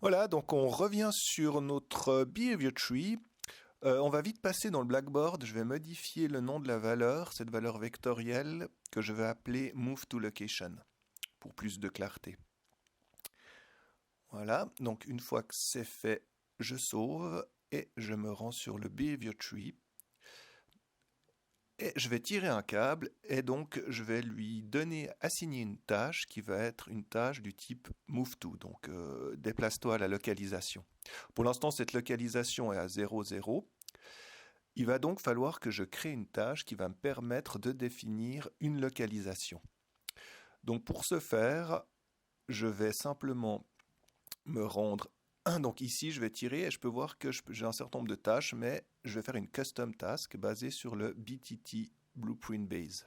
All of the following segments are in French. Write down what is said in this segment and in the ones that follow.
Voilà, donc on revient sur notre behavior tree. On va vite passer dans le Blackboard. Je vais modifier le nom de la valeur, cette valeur vectorielle que je vais appeler move to location pour plus de clarté. Voilà, donc une fois que c'est fait, je sauve et je me rends sur le behavior tree. Et je vais tirer un câble et donc je vais lui assigner une tâche qui va être une tâche du type move to, donc déplace-toi à la localisation. Pour l'instant, cette localisation est à 0, 0. Il va donc falloir que je crée une tâche qui va me permettre de définir une localisation. Donc pour ce faire, je vais simplement me rendre. Donc ici, je vais tirer et je peux voir que j'ai un certain nombre de tâches, mais je vais faire une custom task basée sur le BTT Blueprint Base.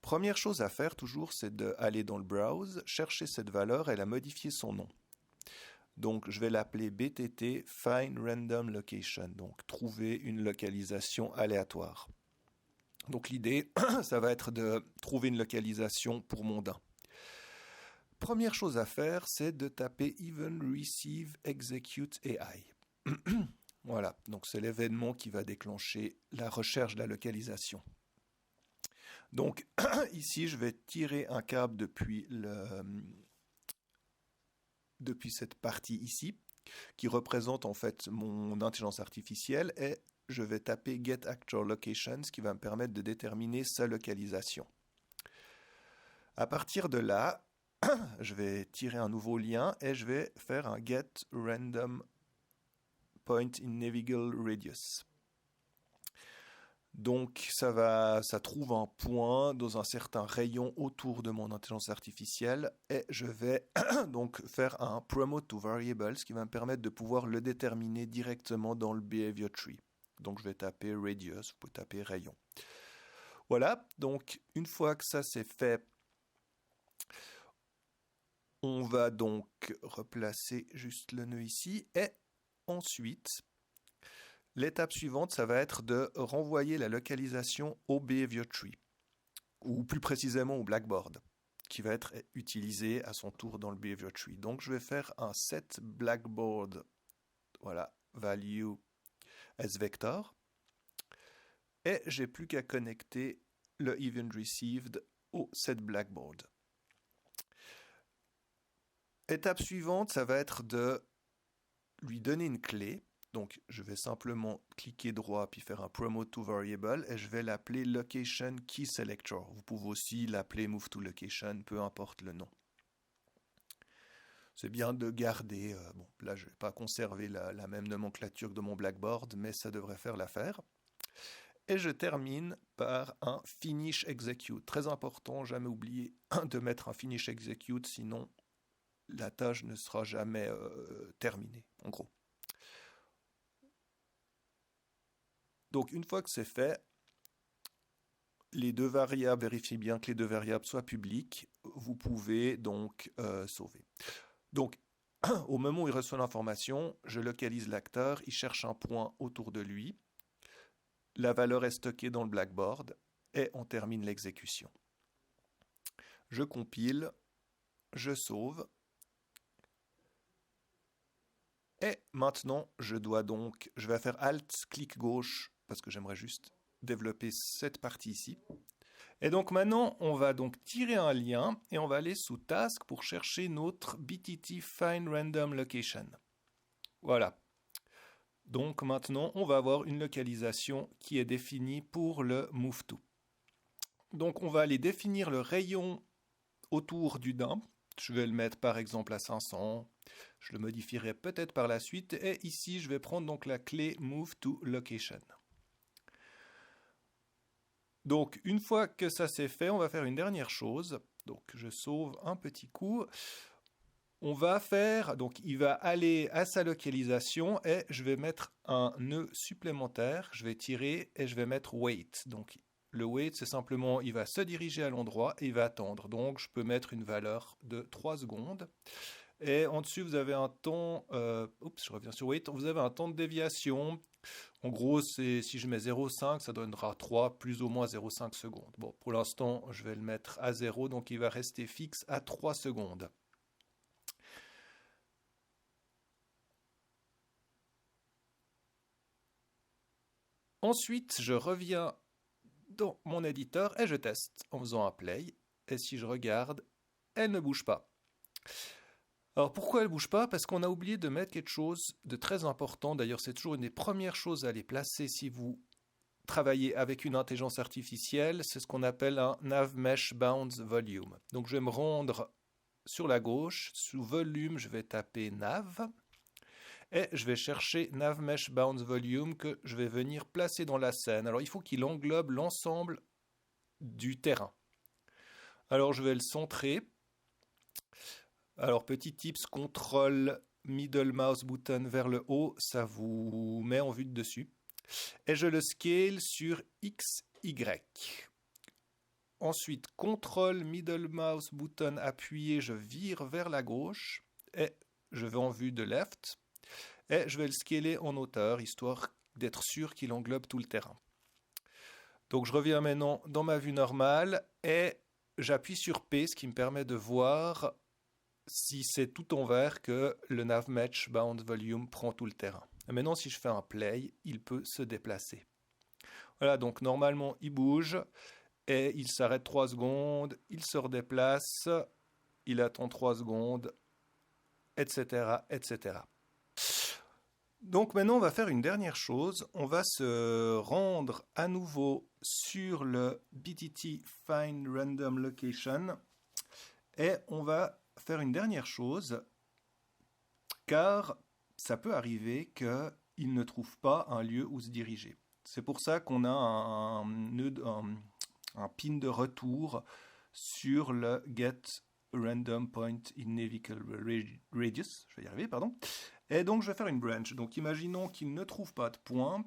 Première chose à faire toujours, c'est d'aller dans le browse, chercher cette valeur et la modifier son nom. Donc je vais l'appeler BTT Find Random Location, donc trouver une localisation aléatoire. Donc l'idée, ça va être de trouver une localisation pour mon DIN. Première chose à faire, c'est de taper Even Receive Execute AI. Voilà, donc c'est l'événement qui va déclencher la recherche de la localisation. Donc ici, je vais tirer un câble depuis cette partie ici, qui représente en fait mon intelligence artificielle, et je vais taper Get Actual Location, ce qui va me permettre de déterminer sa localisation. À partir de là, je vais tirer un nouveau lien et je vais faire un Get Random Point in Navigable Radius. Donc ça trouve un point dans un certain rayon autour de mon intelligence artificielle et je vais donc faire un Promote to Variable, ce qui va me permettre de pouvoir le déterminer directement dans le Behavior Tree. Donc je vais taper Radius, vous pouvez taper rayon. Voilà, donc une fois que ça c'est fait, on va donc replacer juste le nœud ici et ensuite, l'étape suivante, ça va être de renvoyer la localisation au Behavior Tree, ou plus précisément au Blackboard, qui va être utilisé à son tour dans le Behavior Tree. Donc je vais faire un set Blackboard, voilà, value as vector, et j'ai plus qu'à connecter le event received au set Blackboard. Étape suivante, ça va être de lui donner une clé. Donc, je vais simplement cliquer droit puis faire un Promote to Variable et je vais l'appeler Location Key Selector. Vous pouvez aussi l'appeler Move to Location, peu importe le nom. C'est bien de garder, bon, là je ne vais pas conserver la même nomenclature que de mon Blackboard, mais ça devrait faire l'affaire. Et je termine par un Finish Execute. Très important, jamais oublier de mettre un Finish Execute, sinon la tâche ne sera jamais terminée, en gros. Donc une fois que c'est fait, les deux variables, vérifiez bien que les deux variables soient publiques, vous pouvez donc sauver. Donc au moment où il reçoit l'information, je localise l'acteur, il cherche un point autour de lui, la valeur est stockée dans le Blackboard et on termine l'exécution. Je compile, je sauve. Et maintenant, je vais faire Alt, clic gauche, parce que j'aimerais juste développer cette partie ici. Et donc maintenant, on va donc tirer un lien et on va aller sous Task pour chercher notre BTT Find Random Location. Voilà. Donc maintenant, on va avoir une localisation qui est définie pour le Move To. Donc on va aller définir le rayon autour du DIN. Je vais le mettre par exemple à 500. Je le modifierai peut-être par la suite. Et ici, je vais prendre donc la clé Move to Location. Donc, une fois que ça c'est fait, on va faire une dernière chose. Donc, je sauve un petit coup. On va faire, donc il va aller à sa localisation et je vais mettre un nœud supplémentaire. Je vais tirer et je vais mettre wait. Donc, le wait, c'est simplement, il va se diriger à l'endroit et il va attendre. Donc, je peux mettre une valeur de 3 secondes. Et en dessus, vous avez un temps, je reviens sur wait, vous avez un temps de déviation. En gros, si je mets 0,5, ça donnera 3 plus ou moins 0,5 secondes. Bon, pour l'instant, je vais le mettre à 0, donc il va rester fixe à 3 secondes. Ensuite, je reviens dans mon éditeur et je teste en faisant un play. Et si je regarde, elle ne bouge pas. Alors pourquoi elle ne bouge pas? Parce qu'on a oublié de mettre quelque chose de très important. D'ailleurs, c'est toujours une des premières choses à aller placer si vous travaillez avec une intelligence artificielle. C'est ce qu'on appelle un Nav Mesh Bounds Volume. Donc je vais me rendre sur la gauche. Sous volume, je vais taper Nav. Et je vais chercher Nav Mesh Bounds Volume que je vais venir placer dans la scène. Alors il faut qu'il englobe l'ensemble du terrain. Alors je vais le centrer. Alors petit tips, contrôle middle mouse button vers le haut, ça vous met en vue de dessus. Et je le scale sur X, Y. Ensuite, contrôle middle mouse button appuyé, je vire vers la gauche et je vais en vue de left. Et je vais le scaler en hauteur, histoire d'être sûr qu'il englobe tout le terrain. Donc je reviens maintenant dans ma vue normale et j'appuie sur P, ce qui me permet de voir si c'est tout en vert que le Nav Mesh Bound Volume prend tout le terrain. Et maintenant, si je fais un play, il peut se déplacer. Voilà, donc normalement, il bouge et il s'arrête 3 secondes, il se redéplace, il attend 3 secondes, etc., etc. Donc maintenant, on va faire une dernière chose. On va se rendre à nouveau sur le BTT Find Random Location et on va faire une dernière chose, car ça peut arriver qu'il ne trouve pas un lieu où se diriger. C'est pour ça qu'on a un pin de retour sur le Get Random Point in Vehicle Radius. Je vais y arriver, pardon. Et donc, je vais faire une branch. Donc, imaginons qu'il ne trouve pas de point.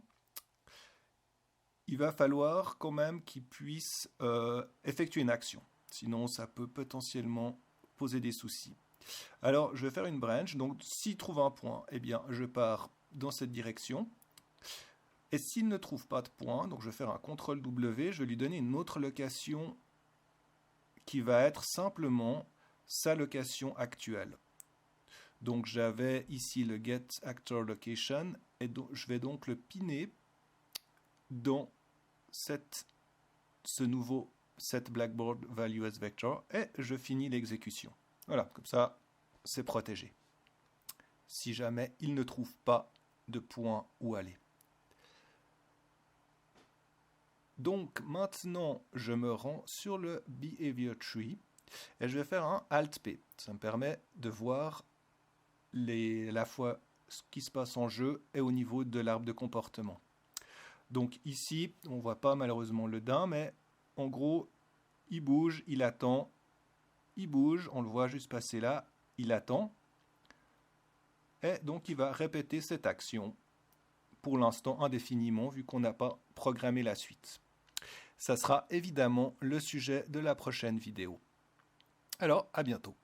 Il va falloir quand même qu'il puisse effectuer une action. Sinon, ça peut potentiellement poser des soucis. Alors, je vais faire une branch. Donc, s'il trouve un point, eh bien, je pars dans cette direction. Et s'il ne trouve pas de point, donc je vais faire un CTRL W, je vais lui donner une autre location qui va être simplement sa location actuelle. Donc, j'avais ici le Get Actor Location et donc, je vais donc le pinner dans cette Blackboard Value as Vector et je finis l'exécution. Voilà, comme ça, c'est protégé. Si jamais il ne trouve pas de point où aller. Donc maintenant, je me rends sur le Behavior Tree et je vais faire un Alt-P. Ça me permet de voir à la fois ce qui se passe en jeu et au niveau de l'arbre de comportement. Donc ici, on ne voit pas malheureusement le daim, mais en gros, il bouge, il attend, il bouge, on le voit juste passer là, il attend. Et donc il va répéter cette action, pour l'instant indéfiniment, vu qu'on n'a pas programmé la suite. Ça sera évidemment le sujet de la prochaine vidéo. Alors, à bientôt.